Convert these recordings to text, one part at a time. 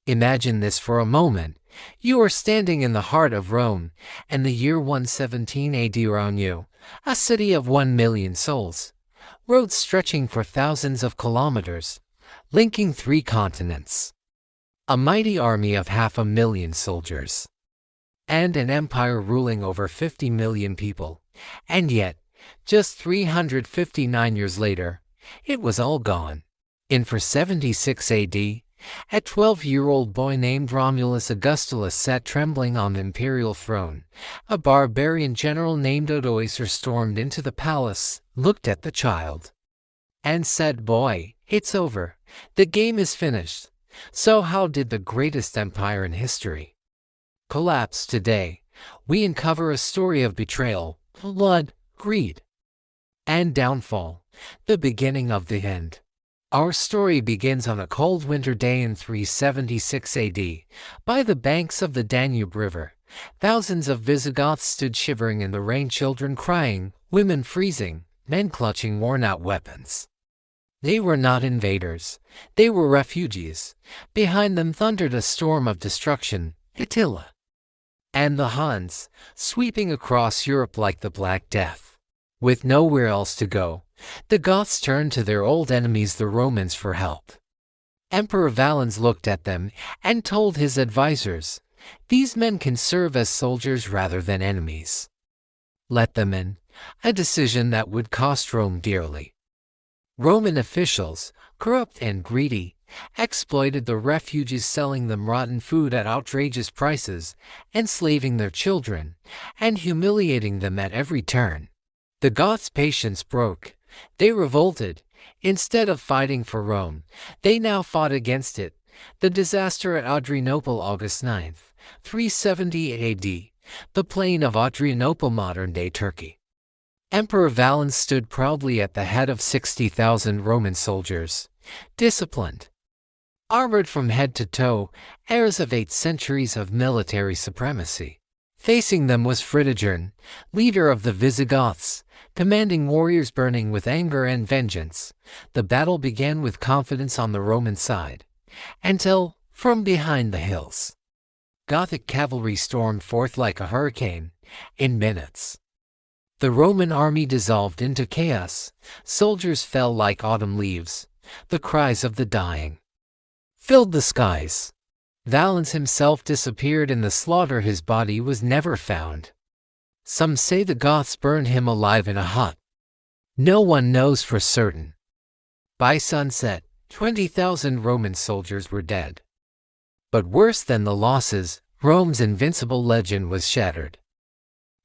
Imagine this for a moment. You are standing in the heart of Rome, and the year 117 AD around you, a city of 1 million souls, roads stretching for thousands of kilometers, linking 3 continents, a mighty army of 500,000 soldiers, and an empire ruling over 50 million people. And yet, just 359 years later, it was all gone. In 476 AD, a 12-year-old boy named Romulus Augustulus sat trembling on the imperial throne. A barbarian general named Odoacer stormed into the palace, looked at the child, and said, "Boy, it's over. The game is finished." So how did the greatest empire in history collapse? Today, we uncover a story of betrayal, blood, greed, and downfall, the beginning of the end. Our story begins on a cold winter day in 376 AD. By the banks of the Danube River, thousands of Visigoths stood shivering in the rain, children crying, women freezing, men clutching worn-out weapons. They were not invaders, they were refugees. Behind them thundered a storm of destruction, Attila and the Huns, sweeping across Europe like the Black Death. With nowhere else to go, the Goths turned to their old enemies, the Romans, for help. Emperor Valens looked at them and told his advisors, "These men can serve as soldiers rather than enemies. Let them in," a decision that would cost Rome dearly. Roman officials, corrupt and greedy, exploited the refugees, selling them rotten food at outrageous prices, enslaving their children, and humiliating them at every turn. The Goths' patience broke. They revolted. Instead of fighting for Rome, they now fought against it. The disaster at Adrianople, August 9th, 370 AD, the plain of Adrianople, modern-day Turkey. Emperor Valens stood proudly at the head of 60,000 Roman soldiers, disciplined, armored from head to toe, heirs of 8 centuries of military supremacy. Facing them was Fritigern, leader of the Visigoths, commanding warriors burning with anger and vengeance. The battle began with confidence on the Roman side, until, from behind the hills, Gothic cavalry stormed forth like a hurricane. In minutes, the Roman army dissolved into chaos. Soldiers fell like autumn leaves. The cries of the dying filled the skies. Valens himself disappeared in the slaughter. His body was never found. Some say the Goths burned him alive in a hut. No one knows for certain. By sunset, 20,000 Roman soldiers were dead. But worse than the losses, Rome's invincible legend was shattered.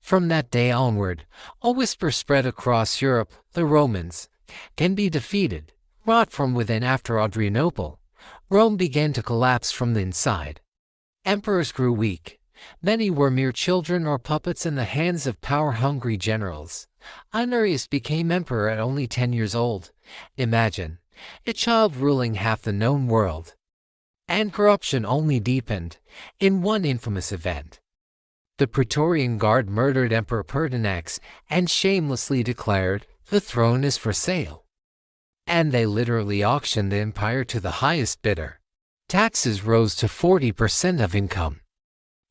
From that day onward, a whisper spread across Europe: the Romans can be defeated. Rot from within. After Adrianople, Rome began to collapse from the inside. Emperors grew weak. Many were mere children or puppets in the hands of power-hungry generals. Honorius became emperor at only 10 years old. Imagine, a child ruling half the known world. And corruption only deepened. In one infamous event, the Praetorian Guard murdered Emperor Pertinax and shamelessly declared, "The throne is for sale." And they literally auctioned the empire to the highest bidder. Taxes rose to 40% of income.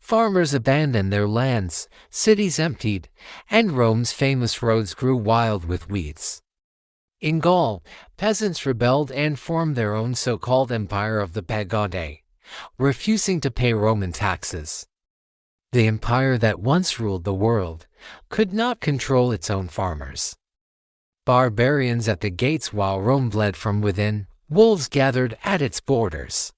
Farmers abandoned their lands, cities emptied, and Rome's famous roads grew wild with weeds. In Gaul, peasants rebelled and formed their own so-called Empire of the Pagode, refusing to pay Roman taxes. The empire that once ruled the world could not control its own farmers. Barbarians at the gates while Rome bled from within, wolves gathered at its borders.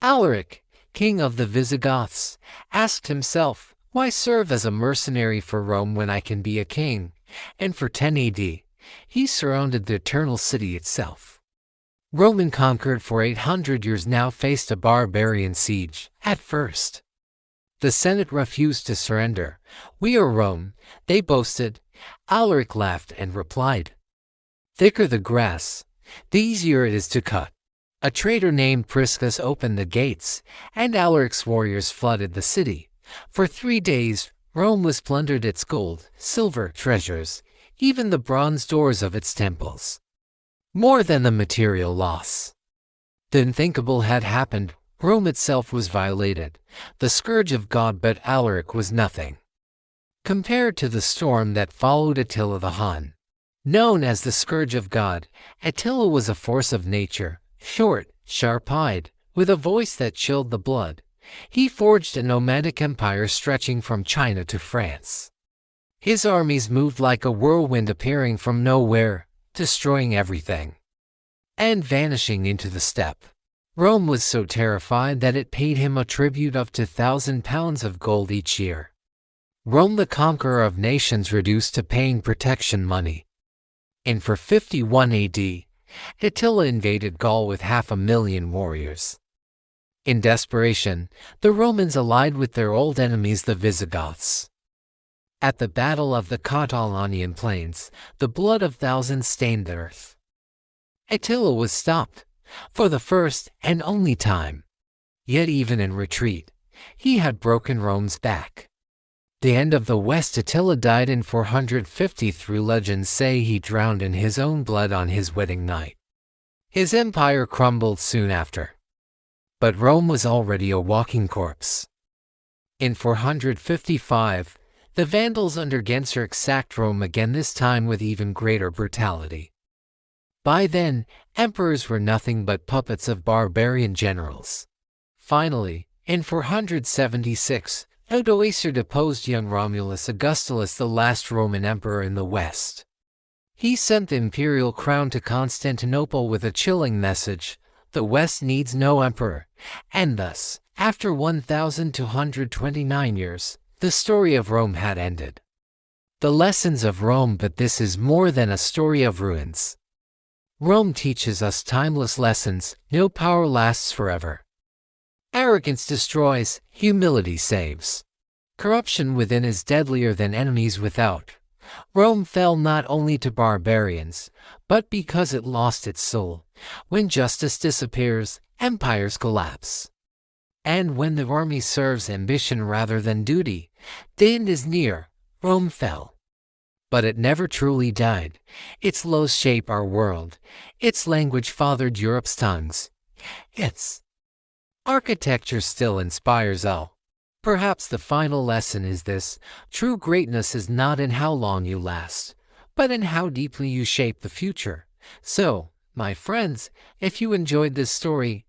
Alaric, king of the Visigoths, asked himself, "Why serve as a mercenary for Rome when I can be a king?" And for 10 AD, he surrounded the eternal city itself. Rome, conquered for 800 years, now faced a barbarian siege. At first, the Senate refused to surrender. "We are Rome," they boasted. Alaric laughed and replied, "Thicker the grass, the easier it is to cut." A traitor named Priscus opened the gates, and Alaric's warriors flooded the city. For 3 days, Rome was plundered, its gold, silver, treasures, even the bronze doors of its temples. More than the material loss, the unthinkable had happened. Rome itself was violated. The scourge of God, but Alaric was nothing compared to the storm that followed Attila the Hun. Known as the scourge of God, Attila was a force of nature, short, sharp-eyed, with a voice that chilled the blood. He forged a nomadic empire stretching from China to France. His armies moved like a whirlwind, appearing from nowhere, destroying everything, and vanishing into the steppe. Rome was so terrified that it paid him a tribute of 2,000 pounds of gold each year. Rome, the conqueror of nations, reduced to paying protection money. In 451 AD, Attila invaded Gaul with 500,000 warriors. In desperation, the Romans allied with their old enemies, the Visigoths. At the Battle of the Catalaunian Plains, the blood of thousands stained the earth. Attila was stopped, for the first and only time. Yet even in retreat, he had broken Rome's back. The end of the West. Attila died in 453. Legends say he drowned in his own blood on his wedding night. His empire crumbled soon after. But Rome was already a walking corpse. In 455, the Vandals under Genseric sacked Rome again, this time with even greater brutality. By then, emperors were nothing but puppets of barbarian generals. Finally, in 476, Odoacer deposed young Romulus Augustulus, the last Roman emperor in the West. He sent the imperial crown to Constantinople with a chilling message: the West needs no emperor. And thus, after 1,229 years, the story of Rome had ended. The lessons of Rome. But this is more than a story of ruins. Rome teaches us timeless lessons. No power lasts forever. Arrogance destroys, humility saves. Corruption within is deadlier than enemies without. Rome fell not only to barbarians, but because it lost its soul. When justice disappears, empires collapse. And when the army serves ambition rather than duty, the end is near. Rome fell. But it never truly died. Its laws shape our world. Its language fathered Europe's tongues. Its architecture still inspires all. Perhaps the final lesson is this: true greatness is not in how long you last, but in how deeply you shape the future. So, my friends, if you enjoyed this story,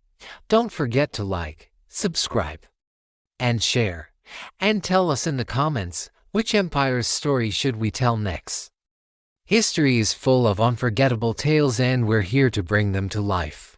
don't forget to like, subscribe, and share. And tell us in the comments, which empire's story should we tell next? History is full of unforgettable tales, and we're here to bring them to life.